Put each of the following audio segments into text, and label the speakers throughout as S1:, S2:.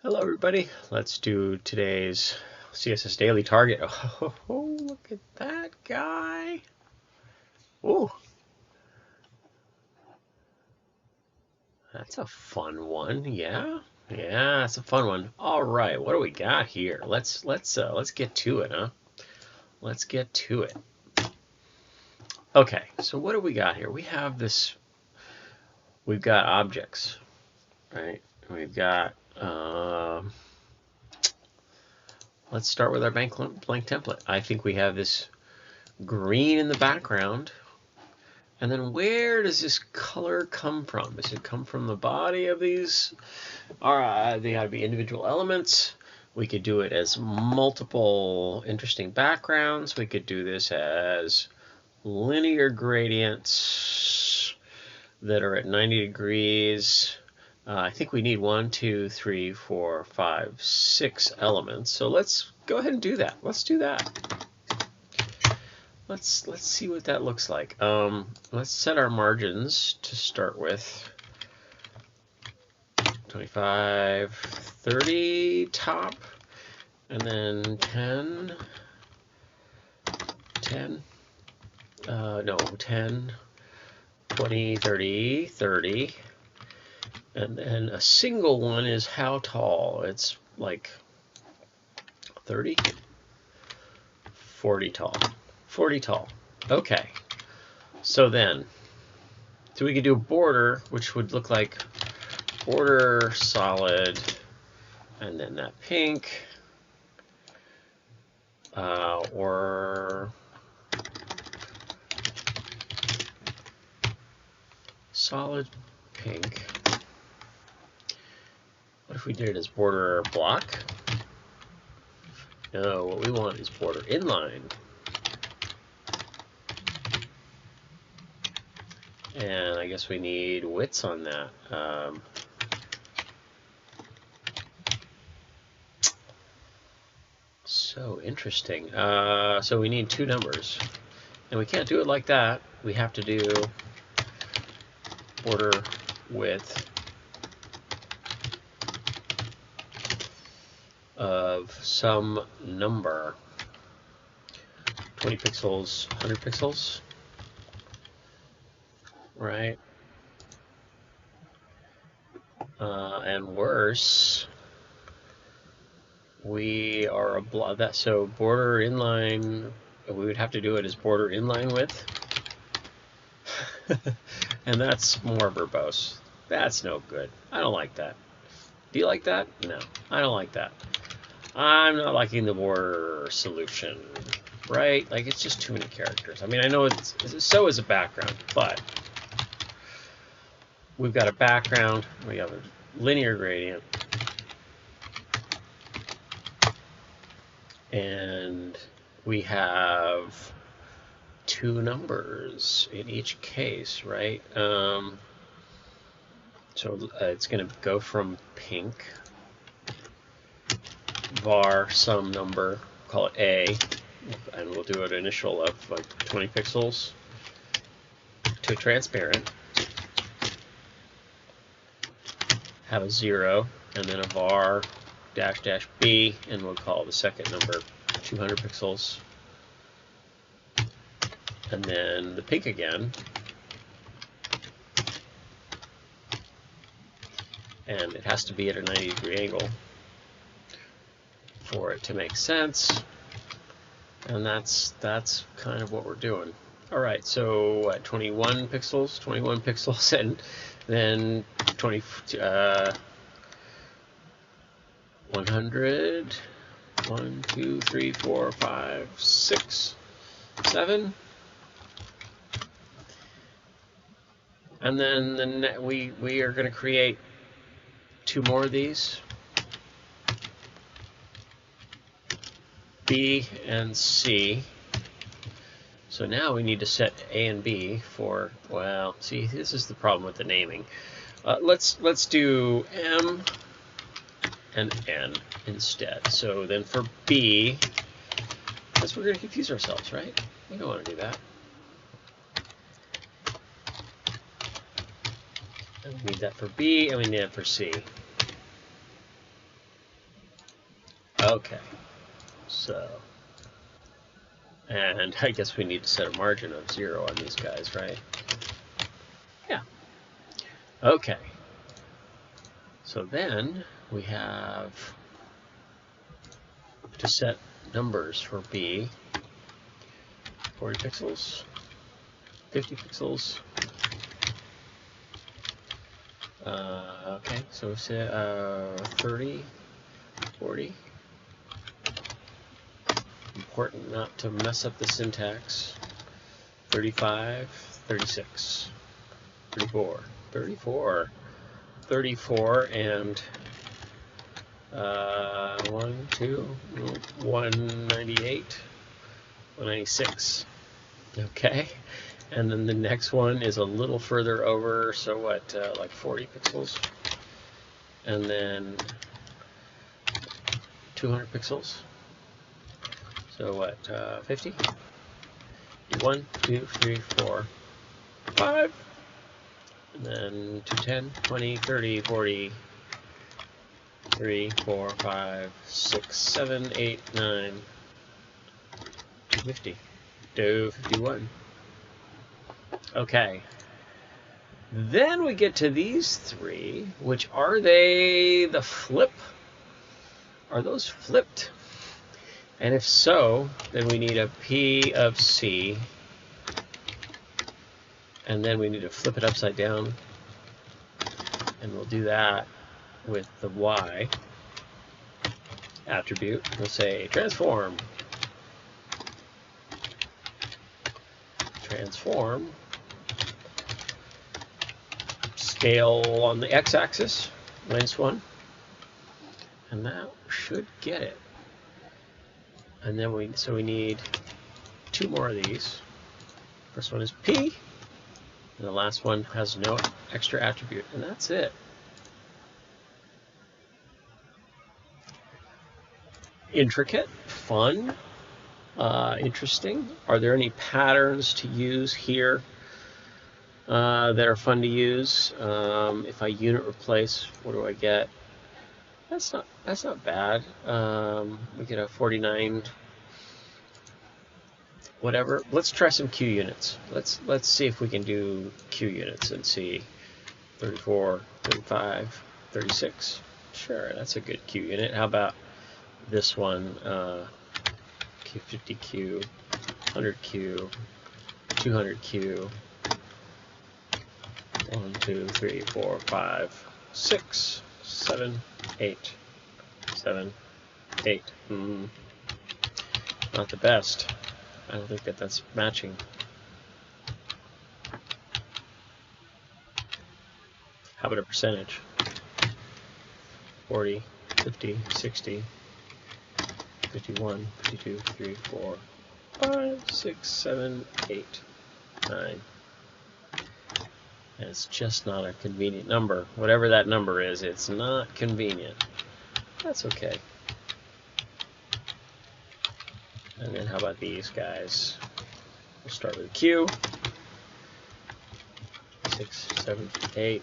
S1: Hello everybody, let's do today's CSS Daily Target. Oh, look at that guy. Oh, that's a fun one. Yeah, that's a fun one. All right, what do we got here? Let's get to it, huh? Let's get to it. Okay, so what do we got here? We have this. We've got objects, right? We've got. Let's start with our blank template. I think we have this green in the background. And then where does this color come from? Does it come from the body of these? They got to be individual elements. We could do it as multiple interesting backgrounds. We could do this as linear gradients that are at 90 degrees. I think we need 1, 2, 3, 4, 5, 6 elements. So let's go ahead and do that. Let's do that. Let's see what that looks like. Let's set our margins to start with. 25, 30 top, and then 10, 10, 20, 30, 30. And then a single one is how tall? It's like 30, 40 tall. 40 tall. Okay. So we could do a border, which would look like border solid, and then that pink, or solid pink. What if we did it as border block? No, what we want is border inline. And I guess we need widths on that. So interesting. So we need 2 numbers. And we can't do it like that. We have to do border width of some number. 20 pixels, 100 pixels. Right? And worse, we are so border inline, we would have to do it as border inline width. And that's more verbose. That's no good. I don't like that. Do you like that? No, I don't like that. I'm not liking the border solution, right? Like, it's just too many characters. I mean, I know so is a background, but we've got a background, we have a linear gradient, and we have 2 numbers in each case, right? So it's going to go from pink, var some number, call it A, and we'll do an initial of like 20 pixels, to transparent, have a 0, and then a var dash dash B, and we'll call the second number 200 pixels. And then the pink again, and it has to be at a 90-degree angle for it to make sense. And that's kind of what we're doing. All right, so what, 21 pixels, and then 100, 1, 2, 3, 4, 5, 6, 7. And then we are going to create 2 more of these, B and C. So now we need to set A and B for, well, see, this is the problem with the naming. Let's do M and N instead. So then for B, because we're going to confuse ourselves, right? We don't want to do that. And we need that for B, and we need that for C. Okay, so, and I guess we need to set a margin of 0 on these guys, right? Yeah. Okay. So then we have to set numbers for B. 40 pixels, 50 pixels. Okay, so say 30, 40. Important not to mess up the syntax. 35, 36, 34, 34, 34, and 198, 196. Okay, and then the next one is a little further over, so what, like 40 pixels, and then 200 pixels, so what, 50, 1, 2, 3, 4, 5, and then 210, 20, 30, 40, 3, 4, 5, 6, 7, 8, 9, 250, 251. Okay. Then we get to these three, which are they the flip? Are those flipped? And if so, then we need a P of C. And then we need to flip it upside down. And we'll do that with the Y attribute. We'll say transform. Transform. Scale on the x-axis, -1. And that should get it. And then we need 2 more of these. First one is P, and the last one has no extra attribute, and that's it. Intricate, fun, interesting. Are there any patterns to use here that are fun to use? If I unit replace, what do I get? That's not bad. We get a 49. Whatever. Let's try some Q units. Let's see if we can do Q units and see. 34, 35, 36. Sure, that's a good Q unit. How about this one? Q50Q, 100Q, 200Q. 1, 2, 3, 4, 5, 6, 7, 8, 7, 8. Not the best. I don't think that's matching. How about a percentage? 40, 50, 60, 51, 52, 3, 4, 5, 6, 7, 8, 9. And it's just not a convenient number. Whatever that number is, it's not convenient. That's okay. And then how about these guys? We'll start with a Q. 6, 7, 8.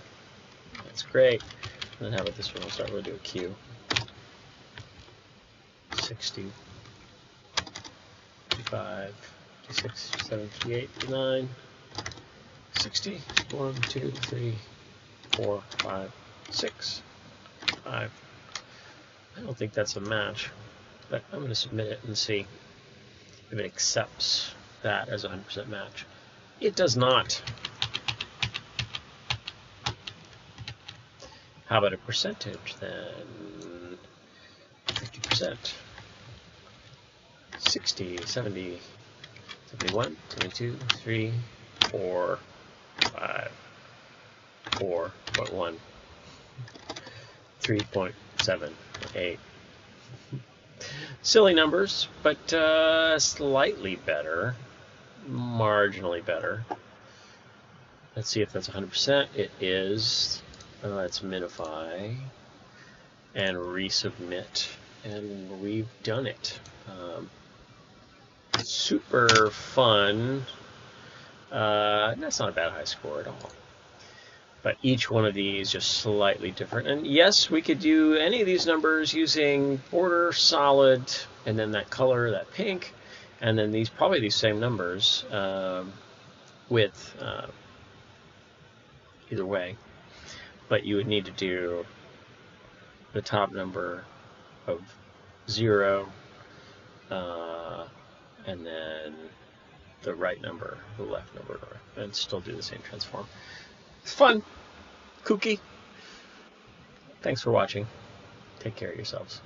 S1: That's great. And then how about this one? We'll start with a Q. 60, 55, 56, 7, 58, 9. 60, 1, 2, 3, 4, 5, 6, 5. I don't think that's a match, but I'm going to submit it and see if it accepts that as a 100% match. It does not. How about a percentage then? 50%. 60, 70, 71, 72, 3, 4, 5, 4.1, 3.78. Silly numbers, but slightly better, marginally better. Let's see if that's 100%. It is. Let's minify and resubmit, and we've done it. Super fun. That's not a bad high score at all. But each one of these just slightly different. And yes, we could do any of these numbers using border, solid, and then that color, that pink, and then these probably these same numbers with either way. But you would need to do the top number of 0, and then the right number, the left number, and still do the same transform. It's fun, kooky. Thanks for watching. Take care of yourselves.